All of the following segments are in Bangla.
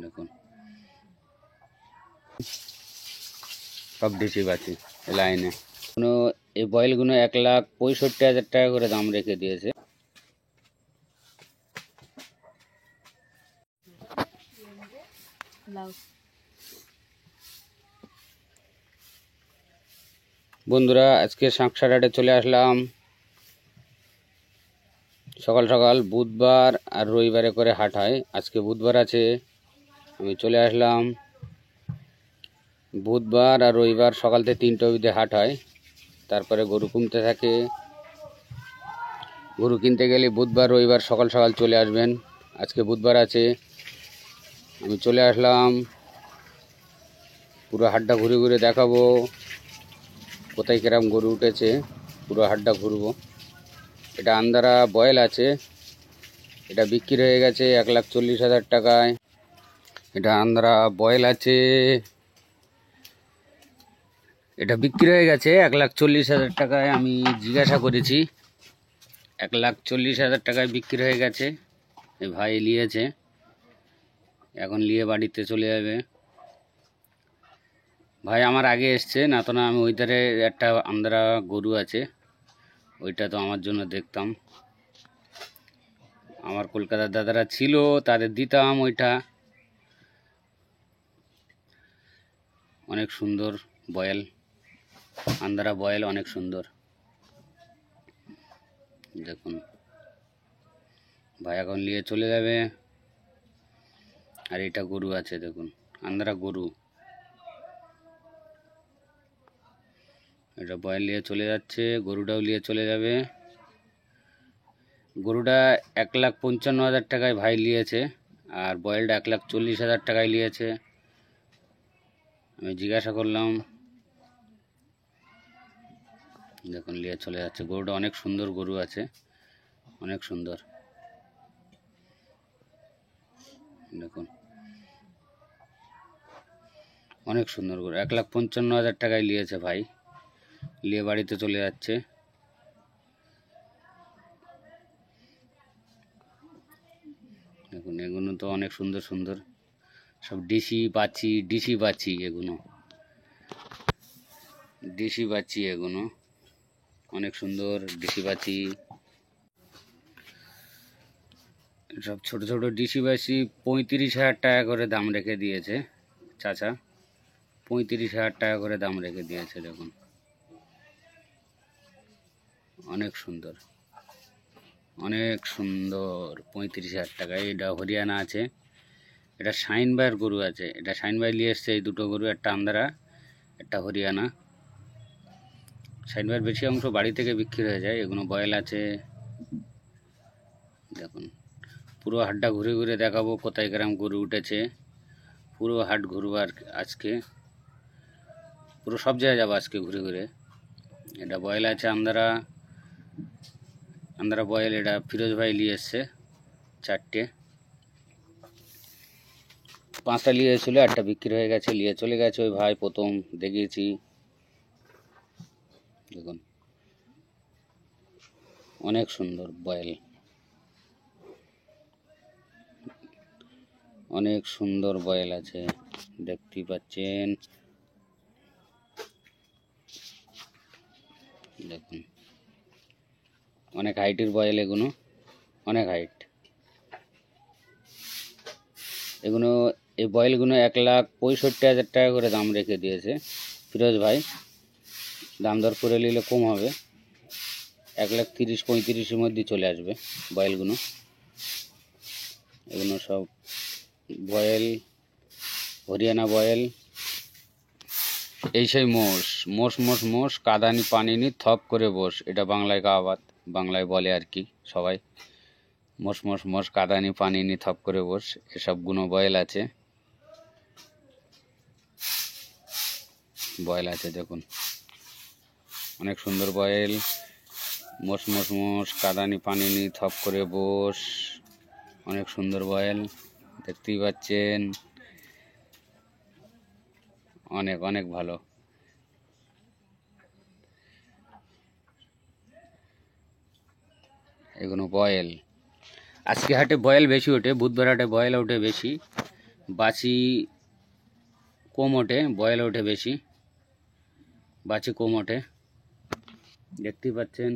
দেখুন সব দেশি বাছি লাইনে। এই বয়েলগুলো 1,65,000 টাকা করে দাম রেখে দিয়েছে। বন্ধুরা, আজকে সাঁকসারহাটে চলে আসলাম সকাল সকাল। বুধবার আর রবিবারে করে হাট হয়। আজকে বুধবার আছে, আমি চলে আসলাম। বুধবার আর রবিবার সকাল থেকে 3টা অবধি হাট হয়। তারপরে গরু কিনতে থাকে। গরু কিনতে গেলে বুধবার রবিবার সকাল সকাল চলে আসবেন। আজকে বুধবার আছে, আমি চলে আসলাম। পুরো হাটটা ঘুরে ঘুরে দেখাবো কোথায় কিরম গরু উঠেছে। পুরো হাটটা ঘুরবো। এটা আন্দারা বয়েল আছে, এটা বিক্রি হয়ে গেছে 1,40,000 টাকায়। এটা আন্দারা বয়েল আছে, এটা বিক্রি হয়ে গেছে 1,40,000 টাকায়। আমি জিজ্ঞাসা করেছি, 1,40,000 টাকায় বিক্রি হয়ে গেছে। এই ভাই নিয়েছে, এখন নিয়ে বাড়িতে চলে যাবে। ভাই আমার আগে এসছে না তো, না আমি ওই ধারে একটা আন্দারা গরু আছে, ওইটা তো আমার জন্য দেখতাম। আমার কলকাতার দাদারা ছিল, তাদের দিতাম ওইটা। অনেক সুন্দর বয়েল, আন্দারা বয়েল অনেক সুন্দর। দেখুন ভাই এখন নিয়ে চলে যাবে। আর এটা গরু আছে, দেখুন আন্দারা গরু, এটা বয়েল নিয়ে চলে যাচ্ছে। গরুটাও নিয়ে চলে যাবে। গরুটা 1,55,000 টাকায় ভাই নিয়েছে, আর বয়েলটা 1,40,000 টাকায় নিয়েছে। আমি জিজ্ঞাসা করলাম, দেখুন নিয়ে চলে যাচ্ছে। গরুটা অনেক সুন্দর গরু আছে, অনেক সুন্দর। দেখুন অনেক সুন্দর গরু, 1,55,000 টাকায় নিয়েছে ভাই, নিয়ে বাড়িতে চলে যাচ্ছে। দেখুন এগুলো তো অনেক সুন্দর সুন্দর, সব ডিসি বাছি এগুলো ডিসি বাচ্চি, এগুলো অনেক সুন্দর ডিসি বাচ্চি। সব ছোট ছোট ডিসি বাচ্চি 35,000 টাকা করে দাম রেখে দিয়েছে চাচা, 35,000 টাকা করে দাম রেখে দিয়েছে। দেখুন অনেক সুন্দর, অনেক সুন্দর, 35,000 টাকায়। এটা হরিয়ানা আছে, এটা শাইন ভাইয়ের গরু আছে। এটা শাইন ভাই নিয়ে এসছে এই দুটো গরু, একটা আন্দারা একটা হরিয়ানা। শাইন ভাইয়ের বেশি অংশ বাড়ি থেকে বিক্রি হয়ে যায়। এগুলো বয়েল আছে। দেখুন পুরো হাটটা ঘুরে ঘুরে দেখাবো কোথায় গ্রাম গরু উঠেছে। পুরো হাট ঘুরবো আর আজকে, পুরো সব জায়গায় যাবো আজকে ঘুরে ঘুরে। এটা বয়েল আছে আন্দারা বয়েল, এটা ফিরোজ ভাই নিয়ে এসছে 4টে। 5টা নিয়ে এসেছিলো, একটা বিক্রি হয়ে গেছে, নিয়ে চলে গেছে ওই ভাই, প্রথম দেখিয়েছি। দেখুন অনেক সুন্দর বয়েল, অনেক সুন্দর বয়েল আছে, দেখতেই পাচ্ছেন। দেখুন অনেক হাইটের বয়েল এগুলো, অনেক হাইট এগুলো। এই বয়েলগুলো 1,65,000 টাকা করে দাম রেখে দিয়েছে ফিরোজ ভাই। দাম দর করে নিলে কম হবে, 1,30,000-35,000-এর মধ্যে চলে আসবে বয়েলগুলো। এগুলো সব বয়েল, হরিয়ানা বয়েল। এই সেই মোষ মোষ মোষ মোষ কাদানি পানিনি থপ করে বস, এটা বাংলায় কাহাবাত, বাংলায় বলে আর কি সবাই। মোষ মোষ মোষ কাদানি পানিনি থপ করে বস, এসব গুণ বয়েল আছে। বয়েল আছে দেখুন অনেক সুন্দর বয়েল। মোষ মোষ মোষ কাদানি পানিনি থপ করে বস, অনেক সুন্দর বয়েল, দেখতেই পাচ্ছেন। অনেক অনেক ভালো। এগুলো বয়েল। আজকে হাটে বয়েল বেশি ওঠে, বুধবার হাটে বয়েল ওঠে বেশি। বাছি কম ওঠে, বয়েল ওঠে বেশি, বাছি কম ওঠে। দেখতেই পাচ্ছেন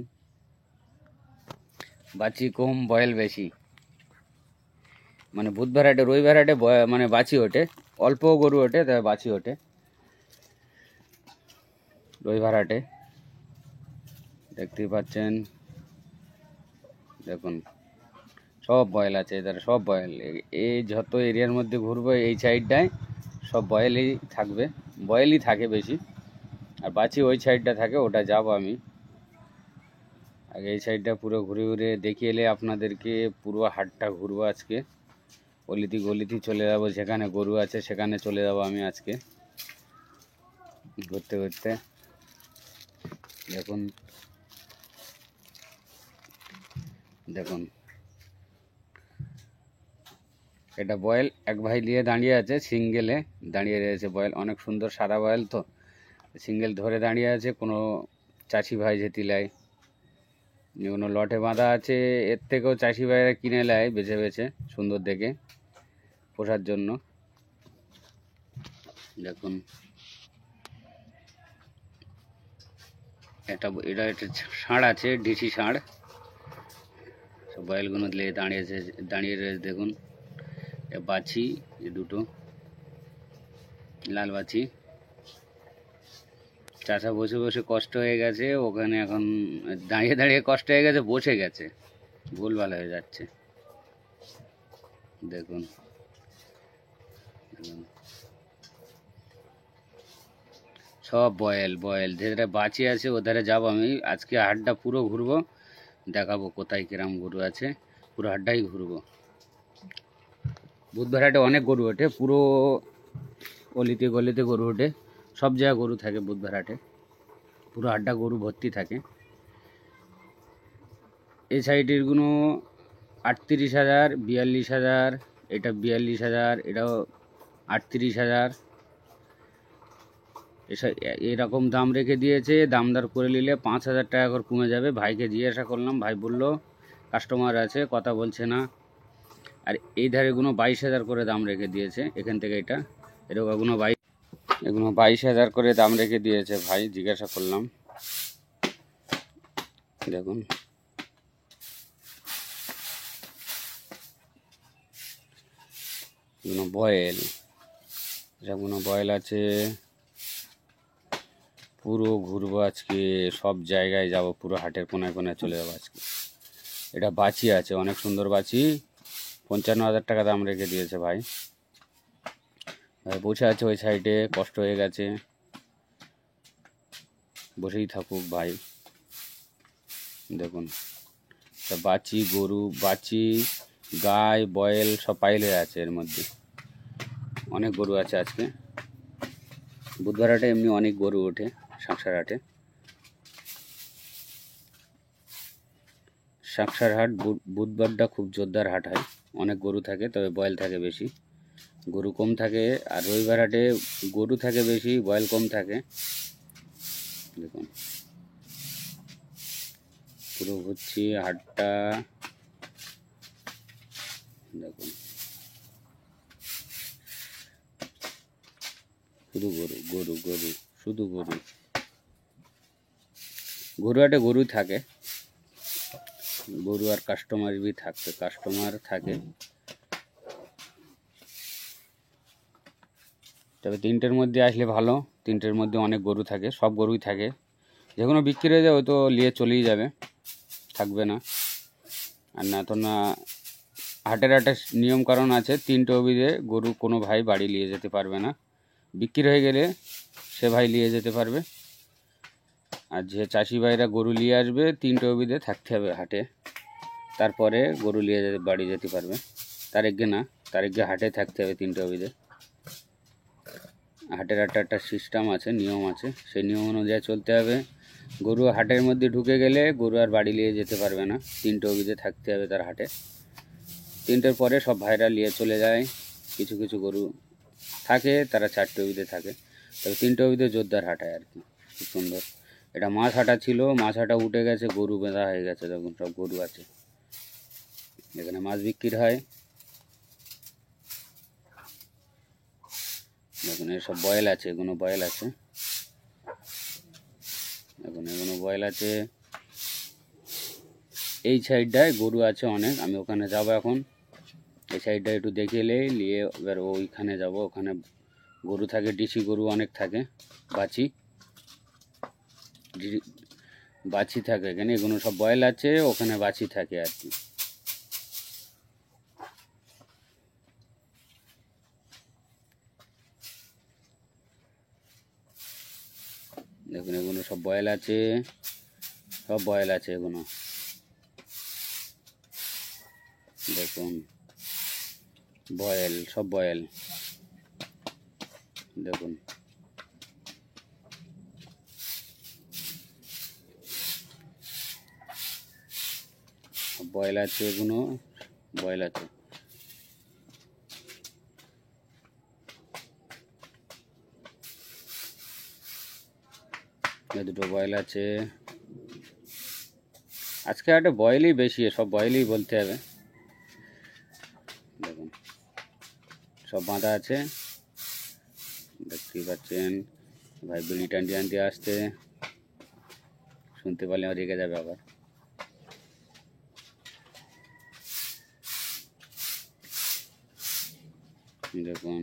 বাছি কম বয়েল বেশি। মানে বুধবার হাটে রবিবার হাটে মানে বাছি ওঠে, অল্প গরু ওঠে তবে বাছি ওঠে রবিবার হাটে। দেখতেই পাচ্ছেন, দেখুন সব বয়েল আছে এদের, সব বয়েল। এই যত এরিয়ার মধ্যে ঘুরবো এই সাইডটায় সব বয়েলই থাকবে, বয়েলই থাকে বেশি। আর বাছি ওই সাইডটা থাকে, ওটা যাব আমি আগে। এই সাইডটা পুরো ঘুরে ঘুরে দেখিয়ে এলে আপনাদেরকে পুরো হাটটা ঘুরবো আজকে। অলিতি গলিতি চলে যাবো, যেখানে গরু আছে সেখানে চলে যাবো আমি আজকে ঘুরতে ঘুরতে। দেখুন দেখুন এটা বয়েল, এক ভাই নিয়ে দাঁড়িয়ে আছে, সিঙ্গেলে দাঁড়িয়ে রয়েছে বয়েল, অনেক সুন্দর সাদা বয়েল তো, সিঙ্গেল ধরে দাঁড়িয়ে আছে। কোনো চাষি ভাই যেতে লাই, কোনো লটে বাঁধা আছে, এর থেকেও চাষি ভাইরা কিনে নেয় বেছে বেছে সুন্দর দেখে পোষার জন্য। দেখুন এটা একটা ষাঁড় আছে, ডিসি ষাঁড়, সব বয়েলগুলো দাঁড়িয়ে রয়েছে। দেখুন বাছি, এ দুটো লাল বাছি। চাষা বসে বসে কষ্ট হয়ে গেছে, ওখানে এখন দাঁড়িয়ে দাঁড়িয়ে কষ্ট হয়ে গেছে, বসে গেছে, ভুলভাল হয়ে যাচ্ছে। দেখুন সব বয়েল বয়েল, যেটা বাঁচি আছে ওধারে যাবো আমি আজকে। হাটটা পুরো ঘুরবো, দেখাবো কোথায় কিরাম গরু আছে, পুরো হাটটাই ঘুরবো। বুধবার হাটে অনেক গরু ওঠে, পুরো অলিতে গলিতে গরু ওঠে, সব জায়গায় গরু থাকে বুধবার হাটে, পুরো হাটটা গরু ভর্তি থাকে। এই সাইডেরগুলো 38,000, 42,000, এটা 42,000, এটাও 38,000, এরকম দাম রেখে দিয়েছে। দামদার করে নিলে 5,000 টাকা করে কমে যাবে। ভাইকে জিজ্ঞাসা করলাম, ভাই বলল কাস্টমার আছে, কথা বলছে না। আর এই ধারেগুলো 22,000 করে দাম রেখে দিয়েছে, এখান থেকে এটা এরকম এগুলো 22,000 করে দাম রেখে দিয়েছে ভাই, জিজ্ঞাসা করলাম। দেখুন এগুলো বয়েল, যেগুলো বয়েল আছে। পুরো ঘুরবো আজকে, সব জায়গায় যাব, পুরো হাটের কোনায় কোনায় চলে যাবো আজকে। এটা বাছি আছে, অনেক সুন্দর বাছি, 55,000 টাকা দাম রেখে দিয়েছে ভাই। ভাই বসে আছে ওই সাইডে, কষ্ট হয়ে গেছে, বসেই থাকুক ভাই। দেখুন বাছি গরু, বাছি গাই বয়েল সব পাইলে আছে এর মধ্যে, অনেক গরু আছে আজকে। বুধবার হাটে এমনি অনেক গরু ওঠে, সাঁকসার হাটে। সাঁকসার হাট বুধবারটা খুব জোরদার হাট হয়, অনেক গরু থাকে তবে বয়েল থাকে বেশি, গরু কম থাকে। আর রবিবার হাটে গরু থাকে বেশি, বয়েল কম থাকে। দেখুন পুরো ঘুরছি হাটটা, দেখুন শুধু গরু গরু গরু, শুধু গরু। গরু হাটে গরুই থাকে, গরু আর কাস্টমার भी কাস্টমার থাকে। তবে 3টের মধ্যে আসলে ভালো, 3টের মধ্যে অনেক গরু থাকে, সব গরুই থাকে। যে কোনো বিক্রি হয়ে যায়, ওই তো নিয়ে চলেই যাবে, থাকবে না। আর না তো না, হাটের একটা নিয়ম কারণ আছে, 3টে অবধি গরু কোনো ভাই বাড়ি নিয়ে যেতে পারবে না, বিক্রি হয়ে গেলে সে ভাই নিয়ে যেতে পারবে। আর যে চাষি ভাইরা গরু নিয়ে আসবে 3টে অবধি থাকতে হবে হাটে, তারপরে গরু নিয়ে বাড়ি যেতে পারবে। তার আগে না, তার আগে হাটে থাকতে হবে 3টে অবধি। হাটের একটা সিস্টেম আছে, নিয়ম আছে, সেই নিয়ম অনুযায়ী চলতে হবে। গরু হাটের মধ্যে ঢুকে গেলে গরু আর বাড়ি নিয়ে যেতে পারবে না, 3টে অবধি থাকতে হবে তার হাটে। 3টের পরে সব ভাইরা নিয়ে চলে যায়, কিছু কিছু গরু থাকে তারা 4টে অবধি থাকে। তবে 3টে অবধি জোরদার হাঁটায় আর কি, খুব সুন্দর। এটা মাছ হাঁটা ছিল, মাছ হাঁটা উঠে গেছে, গরু বেঁধা হয়ে গেছে। দেখুন সব গরু আছে এখানে, মাছ বিক্রি হয়। দেখুন এসব বয়েল আছে, এগুলো বয়েল আছে, দেখুন এগুলো বয়েল আছে। এই সাইডটায় গরু আছে অনেক, আমি ওখানে যাব এখন। এই সাইডটা একটু দেখে নিয়ে এবার ওইখানে যাব। ওখানে গরু থাকে, ডিসি গরু অনেক থাকে, বাছি থাকে এখানে। এগুলো সব বয়েল আছে, ওখানে বাছি থাকে আর কি। দেখুন এগুলো সব বয়েল আছে, সব বয়েল আছে এগুলো। দেখুন বয়েল, সব বয়েল। দেখুন বয়েল আছে, এগুলো বয়েল আছে। এ দুটো বয়েল আছে। আজকে একটা বয়েলই বেশি, সব বয়েলই বলতে হবে। দেখুন সব বাঁধা আছে, দেখতেই পাচ্ছেন। ভাই বিড়ি টান্ডি আনতে আসতে, শুনতে পারলে রেগে যাবে আবার। দেখুন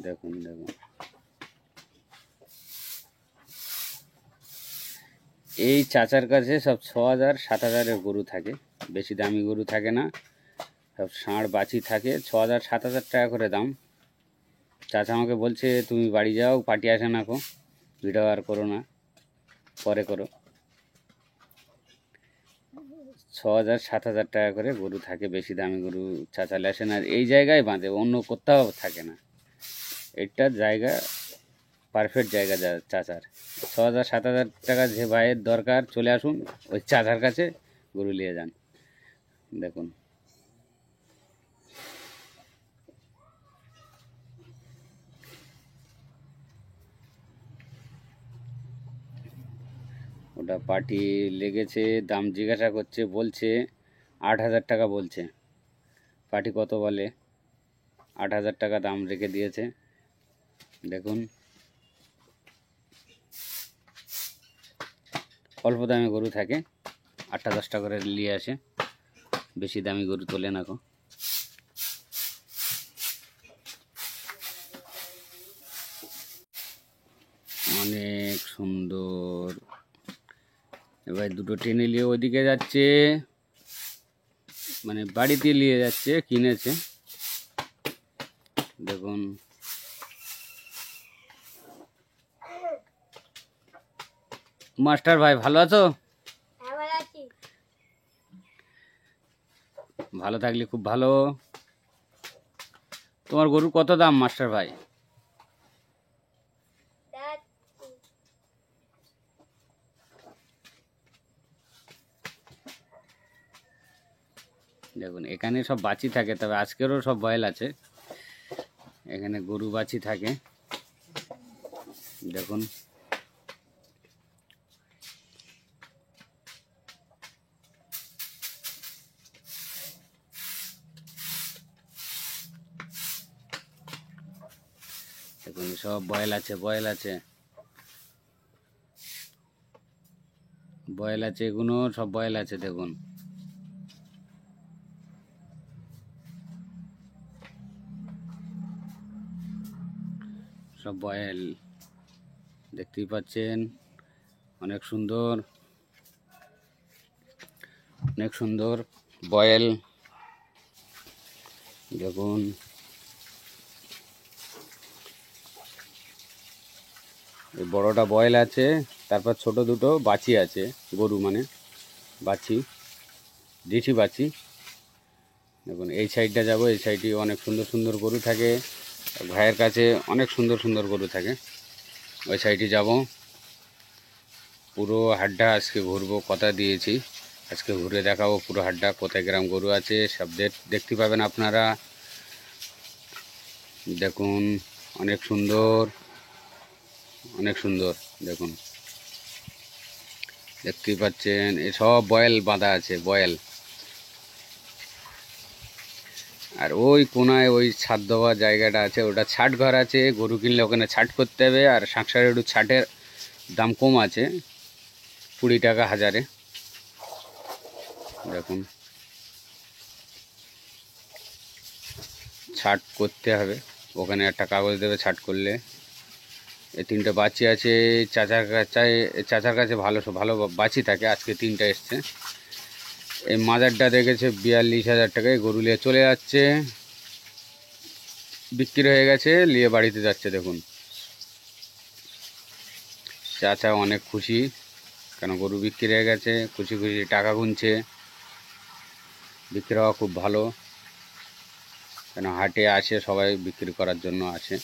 দেখুন দেখুন এই চাচার কাছে সব 6,000 7,000-এর গরু থাকে, বেশি দামি গরু থাকে না, সব ষাঁড় বাছি থাকে। 6,000 7,000 টাকা করে দাম। চাচা আমাকে বলছে তুমি বাড়ি যাও, পার্টি আসে না, ভিডিও আর করো না, পরে করো। 6,000 7,000 টাকা করে গরু থাকে, বেশি দামি গরু চাচা লেসেন। আর এই জায়গায় বাঁধে, অন্য কোথাও থাকে না। এটা জায়গা পারফেক্ট জায়গা চাচার। 6,000 7,000 টাকা যে ভাইয়ের দরকার চলে আসুন, ওই চাচার কাছে গরু নিয়ে যান। দেখুন ওটা পার্টি লেগেছে, দাম জিজ্ঞাসা করছে, বলছে 8,000 টাকা বলছে। পার্টি কত বলে? 8,000 টাকা দাম রেখে দিয়েছে। দেখুন অল্প দামে গরু থাকে, 8টা 10টা করে নিয়ে আসে, বেশি দামি গরু তোলে না। অনেক সুন্দর। এবার দুটো টেনে নিয়ে ওইদিকে যাচ্ছে, মানে বাড়িতে নিয়ে যাচ্ছে, কিনেছে। দেখুন মাস্টার ভাই ভালো আছো? ভালো থাকলে খুব ভালো। তোমার গরুর কত দাম মাস্টার ভাই? দেখুন এখানে সব বাছি থাকে, তবে আজকেরও সব বয়েল আছে। এখানে গরু বাছি থাকে, দেখুন। দেখুন সব বয়েল আছে, বয়েল আছে, বয়েল আছে, এগুলো সব বয়েল আছে। দেখুন সব বয়েল, দেখতেই পাচ্ছেন। অনেক সুন্দর, অনেক সুন্দর বয়েল। দেখুন এই বড়টা বয়েল আছে, তারপর ছোট দুটো বাছি আছে, গরু মানে বাছি, দিঠি বাছি। দেখুন এই সাইডটা যাব, এই সাইডে অনেক সুন্দর সুন্দর গরু থাকে, ভাইয়ের কাছে অনেক সুন্দর সুন্দর গরু থাকে। ওই সাইডে যাব, পুরো হাটটা আজকে ঘুরবো, কথা দিয়েছি। আজকে ঘুরে দেখাবো পুরো হাটটা, কোথায় গ্রাম গরু আছে সব দেখতে পাবেন আপনারা। দেখুন অনেক সুন্দর, অনেক সুন্দর। দেখুন দেখতেই পাচ্ছেন, এসব বয়েল বাঁধা আছে, বয়েল। আর ওই কোনায় ওই ছাদ দেওয়া জায়গাটা আছে, ওটা ছাট ঘর আছে, গরু কিনলে ওখানে ছাট করতে হবে। আর সংসারে একটু ছাটের দাম কম আছে, 20 টাকা হাজারে। দেখুন ছাট করতে হবে, ওখানে একটা কাগজ দেবে ছাট করলে। এই 3টে বাচ্চি আছে চাচার কাছে ভালো ভালো বাচ্চি থাকে, আজকে 3টা এসছে। এই মাদারটা দেখেছে 42,000 টাকায়, গরু নিয়ে চলে যাচ্ছে, বিক্রি হয়ে গেছে, নিয়ে বাড়িতে যাচ্ছে। দেখুন চাচা অনেক খুশি, কেন গরু বিক্রি হয়ে গেছে, খুশি খুশি টাকা গুনছে। বিক্রি হওয়া খুব ভালো, কেন হাটে আসে সবাই বিক্রি করার জন্য আসে,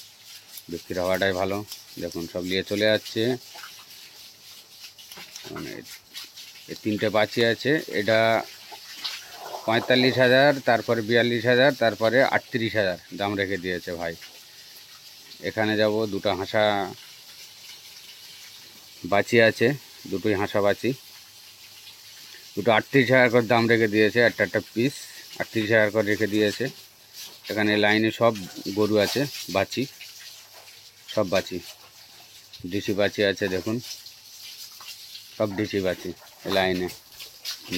বিক্রি হওয়াটাই ভালো। দেখুন সব নিয়ে চলে যাচ্ছে। মানে এই 3টে বাচ্চি আছে, এটা 45,000, তারপরে 42,000, তারপরে 38,000 দাম রেখে দিয়েছে ভাই। এখানে যাব, 2টা হাঁসা বাচ্চি আছে, 2টোই হাঁসা বাচ্চি, 2টো 38,000 করে দাম রেখে দিয়েছে। একটা পিস 38,000 করে রেখে দিয়েছে। এখানে লাইনে সব গরু আছে, বাচ্চি, সব বাচ্চি, ডিসি বাচ্চি আছে। দেখুন সব ডিসি বাচ্চি লাইনে,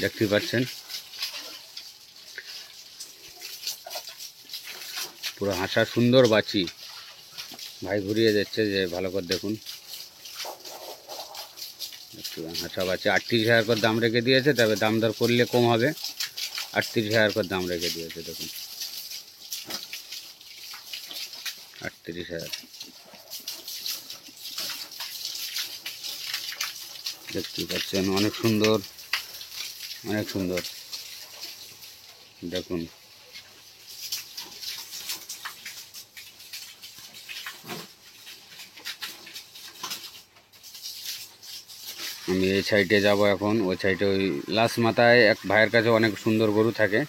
দেখতে পাচ্ছেন পুরো হাঁসা সুন্দর বাচ্চি। ভাই ঘুরিয়ে দিচ্ছে যে ভালো করে দেখুন, হাঁসা বাচ্চি 38,000 করে দাম রেখে দিয়েছে, তবে দাম দর করলে কম হবে। 38,000 করে দাম রেখে দিয়েছে। দেখুন 38,000 দেখতে পাচ্ছেন, অনেক সুন্দর, অনেক সুন্দর। দেখুন আমি এই সাইডে যাব এখন, ওই সাইডে ওই লাস্ট মাথায় এক ভাইয়ের কাছে অনেক সুন্দর গরু থাকে।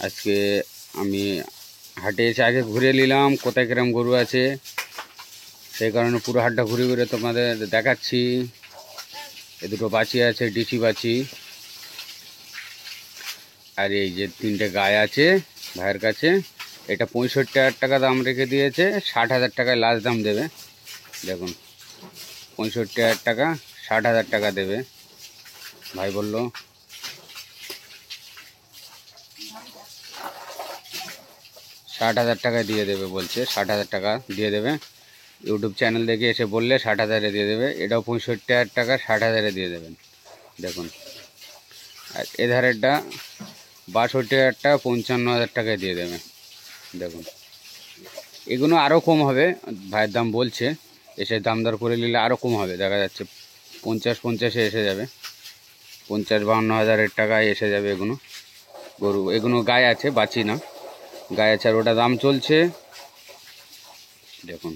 আজকে আমি হাটে এসে আগে ঘুরে নিলাম কোথায় কিরম গরু আছে, সেই কারণে পুরো হাটটা ঘুরে ঘুরে তোমাদের দেখাচ্ছি। এই 2টো বাচ্চি আছে, ডিসি বাচ্চি। আর এই যে 3টে গায়ে আছে ভাইয়ের কাছে, এটা 65,000 টাকা দাম রেখে দিয়েছে, 60,000 টাকায় লাস্ট দাম দেবে। দেখুন 65,000 টাকা, 60,000 টাকা দেবে ভাই বলল। 60,000 টাকায় দিয়ে দেবে বলছে, 60,000 টাকা দিয়ে দেবে। ইউটিউব চ্যানেল দেখে এসে বললে 60,000-এ দিয়ে দেবে। এটাও 65,000 টাকা, 60,000-এ দিয়ে দেবেন। দেখুন আর এধারেরটা 62,000 টাকা, 55,000 টাকায় দিয়ে দেবে। দেখুন এগুলো আরও কম হবে, ভাইয়ের দাম বলছে, এসে দাম দর করে নিলে আরও কম হবে। দেখা যাচ্ছে 50-50-এ এসে যাবে, 50-52,000 টাকায় এসে যাবে এগুলো গরু। এগুলো গায়ে আছে, বাঁচি না, গায়ে আছে। আর ওটা দাম চলছে, দেখুন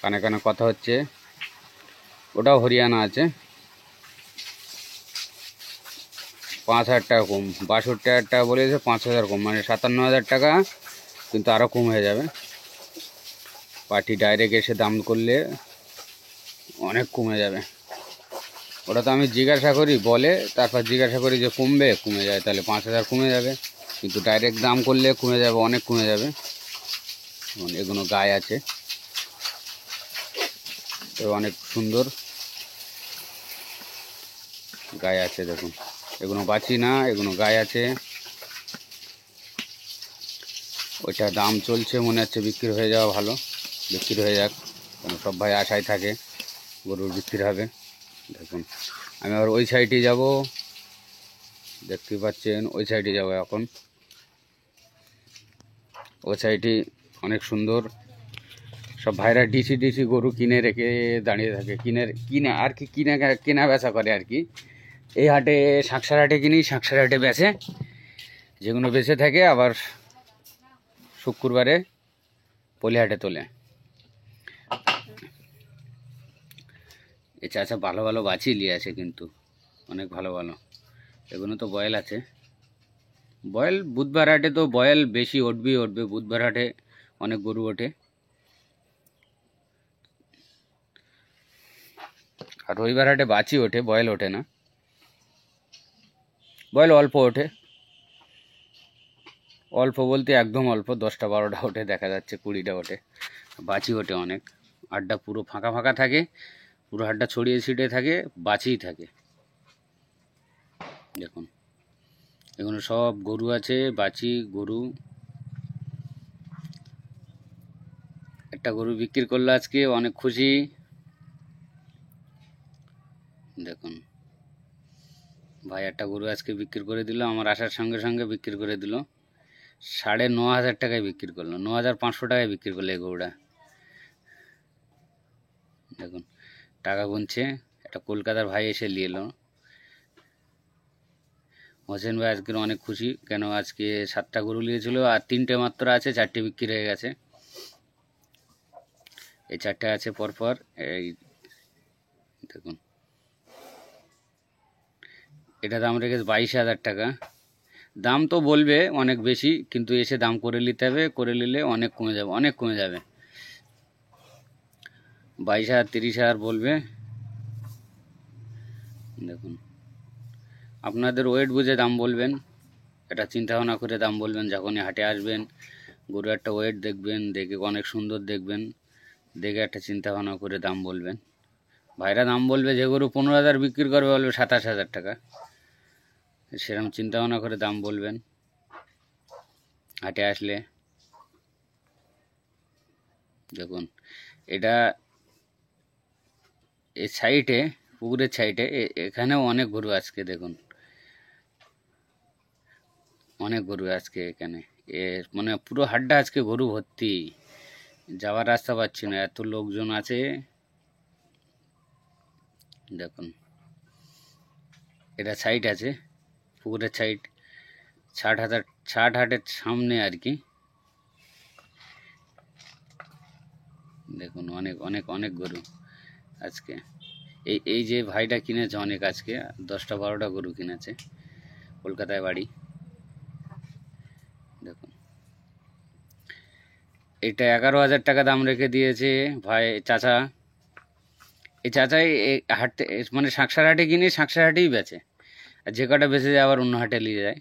কানে কানে কথা হচ্ছে। ওটাও হরিয়ানা আছে, 5,000 টাকা কম, 62,000 টাকা বলেছে, 5,000 কম, মানে 57,000 টাকা, কিন্তু আরও কম হয়ে যাবে। পার্টি ডাইরেক্ট এসে দাম করলে অনেক কমে যাবে। ওটা তো আমি জিজ্ঞাসা করি বলে, তারপর জিজ্ঞাসা করি যে কমবে, কমে যায়, তাহলে 5,000 কমে যাবে। কিন্তু ডাইরেক্ট দাম করলে কমে যাবে, অনেক কমে যাবে। এগুলো গায়ে আছে, তো অনেক সুন্দর গায়ে আছে। দেখুন এগুলো বাঁচি না, এগুলো গায়ে আছে। ওইটা দাম চলছে, মনে হচ্ছে বিক্রি হয়ে যাওয়া ভালো, বিক্রি হয়ে যাক, কারণ সব ভাই আশায় থাকে গরুর বিক্রি হবে। দেখুন আমি আবার ওই সাইডে যাব, দেখতে পাচ্ছেন ওই সাইডে যাব এখন। ওই সাইডে অনেক সুন্দর, সব ভাইরা ডিসি ডিসি গরু কিনে রেখে দাঁড়িয়ে থাকে, কিনে আর কি কেনা বেচা করে আর কি। এই হাটে শাঁকসার হাটে কিনি, শাঁকসার হাটে বেচে, যেগুলো বেঁচে থাকে আবার শুক্রবারে পলিহাটে তোলে। এ চাচা ভালো ভালো বাছি নিয়ে আছে, কিন্তু অনেক ভালো ভালো। এগুলো তো বয়েল আছে, বয়েল বুধবার হাটে তো বয়েল বেশি উঠবে, বুধবার হাটে অনেক গরু ওঠে। আর রবিবার হাটে বাছি ওঠে, বয়েল ওঠে না, বয়েল অল্প ওঠে। অল্প বলতে একদম অল্প, 10টা 12টা ওঠে, দেখা যাচ্ছে 20টা ওঠে, বাছি ওঠে অনেক। হাটটা পুরো ফাঁকা ফাঁকা থাকে, পুরো হাটটা ছড়িয়ে ছিটিয়ে থাকে, বাছিই থাকে। দেখুন এগুলো সব গরু আছে, বাছি গরু। একটা গরু বিক্রি করলো আজকে, অনেক খুশি। দেখুন ভাই একটা গরু আজকে বিক্রি করে দিল, আমার আসার সঙ্গে সঙ্গে বিক্রি করে দিল। 9,500 টাকায় বিক্রি করলো, 9,500 টাকায় বিক্রি করলো এই গরুটা। দেখুন টাকা গুনছে, একটা কলকাতার ভাই এসে নিয়ে এলো। হোসেন ভাই আজকের অনেক খুশি, কেন আজকে 7টা গরু নিয়েছিল, আর 3টে মাত্র আছে, 4টে বিক্রি হয়ে গেছে। এই 4টে আছে পরপর। এই দেখুন এটা দাম রেখেছে 22,000 টাকা। দাম তো বলবে অনেক বেশি, কিন্তু এসে দাম করে নিতে হবে, করে নিলে অনেক কমে যাবে, অনেক কমে যাবে। 22,000 30,000 বলবে। দেখুন আপনাদের ওয়েট বুঝে দাম বলবেন, এটা চিন্তা ভাবনা করে দাম বলবেন। যখনই হাটে আসবেন গরু একটা ওয়েট দেখবেন, দেখে অনেক সুন্দর দেখবেন, দেখে একটা চিন্তা ভাবনা করে দাম বলবেন। ভাইরা দাম বলবে, যে গরু 15,000 বিক্রি করবে বলবে 27,000 টাকা, সেরকম চিন্তা ভাবনা করে দাম বলবেন হাটে আসলে। দেখুন এটা এই সাইডে, পুকুরের সাইডে, এখানেও অনেক গরু আজকে। দেখুন অনেক গরু আজকে এখানে, মানে পুরো হাটটা আজকে গরু ভর্তি, যাওয়ার রাস্তা পাচ্ছি না, এত লোকজন আছে। দেখুন এটা সাইড আছে, পুকুরের সাইড, 60 হাটের সামনে আর কি। দেখুন অনেক অনেক অনেক গরু আজকে। এই যে ভাইটা কিনেছে অনেক আজকে, 10টা 12টা গরু কিনেছে, কলকাতায় বাড়ি। দেখুন এটা 11,000 টাকা দাম রেখে দিয়েছে ভাই চাচা। এই চাচাই হাটে, মানে সাঁকসার হাটে কিনে সাঁকসার হাটেই বেচে, আর যে কটা বেঁচে যায় আবার অন্য হাটে নিয়ে যায়।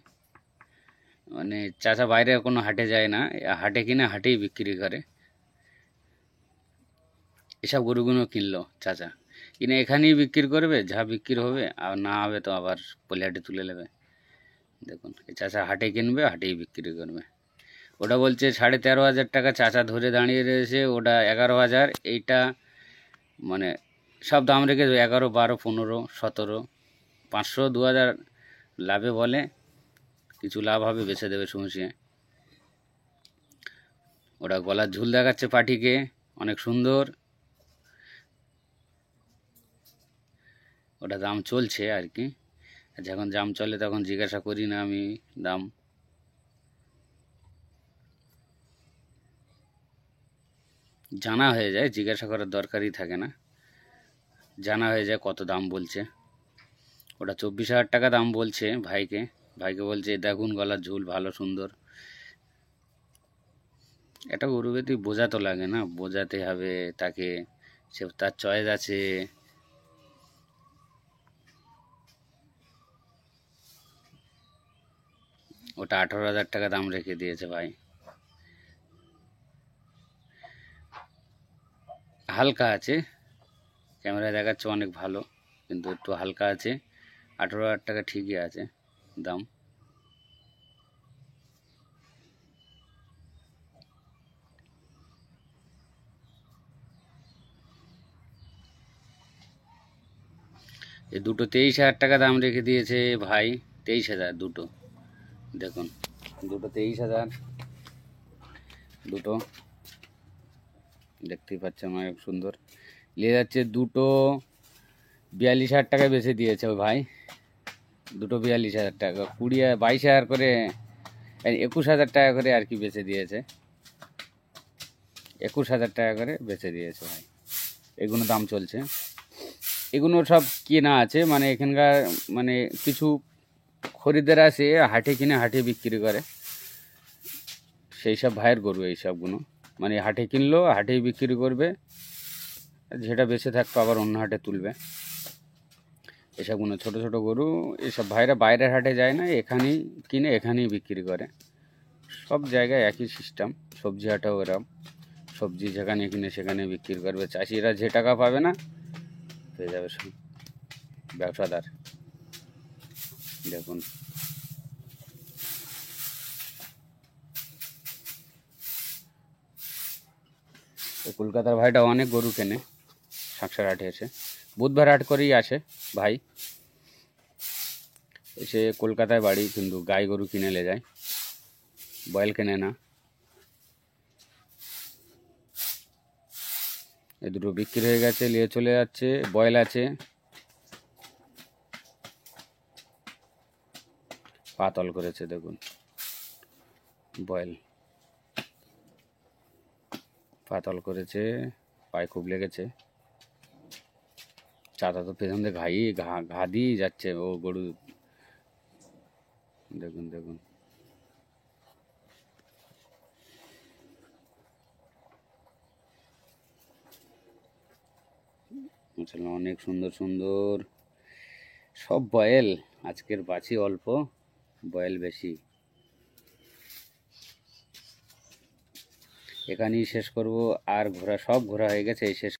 মানে চাচা বাইরে কোনো হাটে যায় না, হাটে কিনে হাটেই বিক্রি করে। এসব গরুগুলো কিনলো চাচা, কিনে এখানেই বিক্রি করবে, যা বিক্রি হবে, আর না হবে তো আবার পলিহাটে তুলে নেবে। দেখুন এই চাচা হাটে কিনবে, হাটেই বিক্রি করবে। ওটা বলছে 13,500 টাকা, চাচা ধরে দাঁড়িয়ে রয়েছে, ওটা 11,000। এইটা মানে সব দাম রেখে 11, 12, 15, 17, 500, 2,000 লাভে বলে, কিছু লাভ হবে, বেছে দেবে শুনছি। ওটা গলার ঝুল দেখাচ্ছে পাটিকে, অনেক সুন্দর। ওটা দাম চলছে আর কি, যখন দাম চলে তখন জিজ্ঞাসা করি না আমি দাম। জানা হয়ে যায়, জিজ্ঞাসা করার দরকারই থাকে না, জানা হয়ে যায় কত দাম বলছে। ওটা 24,000 টাকা দাম বলছে ভাইকে। ভাইকে বলছে দেখুন গলার ঝুল ভালো সুন্দর। এটা গরুকে বোঝাতে লাগে না, বোঝাতে হবে তাকে, সে তার চয়েস আছে। ওটা 18,000 টাকা দাম রেখে দিয়েছে ভাই। হালকা আছে, ক্যামেরায় দেখাচ্ছে অনেক ভালো, কিন্তু একটু হালকা আছে। 18,000 টাকা ঠিকই আছে দাম। এই দুটো 23,000 টাকা দাম রেখে দিয়েছে ভাই, 23,000 দুটো। দেখুন দুটো 23,000, দুটো দেখতেই পাচ্ছেন অনেক সুন্দর। নিয়ে যাচ্ছে দুটো 42,000 টাকায় বেচে দিয়েছে ওই ভাই, দুটো 42,000 টাকা, 22,000 করে, 21,000 টাকা করে আর কি বেচে দিয়েছে, 21,000 টাকা করে বেচে দিয়েছে ভাই। এগুলো দাম চলছে, এগুলো সব কেনা আছে, মানে এখানকার মানে কিছু খরিদ্দার আছে হাটে কিনে হাটে বিক্রি করে, সেই সব ভাইয়ের গরু এই সবগুলো, মানে হাটে কিনলো হাটেই বিক্রি করবে, যেটা বেঁচে থাকতো আবার অন্য হাটে তুলবে। এসবগুলো ছোট ছোট গরু, এসব ভাইরা বাইরের হাটে যায় না, এখানেই কিনে এখানেই বিক্রি করে। সব জায়গায় একই সিস্টেম, সবজি হাটেও এরম, সবজি যেখানে কিনে সেখানে বিক্রি করবে, চাষিরা যে টাকা পাবে না পেয়ে যাবে ব্যবসাদার। দেখুন কলকাতার ভাইটা অনেক গরু কেনে, সাঁকসার হাটে এসে বুধবার হাট করেই আসে ভাই, এসে কলকাতায় বাড়ি, কিন্তু গাই গরু কিনে নিয়ে যায়, বয়েল কেনে না। এ দুটো বিক্রি হয়ে গেছে, নিয়ে চলে যাচ্ছে। বয়েল আছে, পাতল করেছে দেখুন, বয়েল পাতল করেছে, পায়ে খুব লেগেছে। চাতা তো পেছন দিয়ে ঘা দিয়ে যাচ্ছে ও গরু। দেখুন দেখুন, মাশাআল্লাহ অনেক সুন্দর সুন্দর সব বয়েল। আজকের বাছি অল্প, বয়েল বেশি। এখানেই শেষ করব, আর ঘোরা সব ঘোরা হয়ে গেছে, এই শেষ।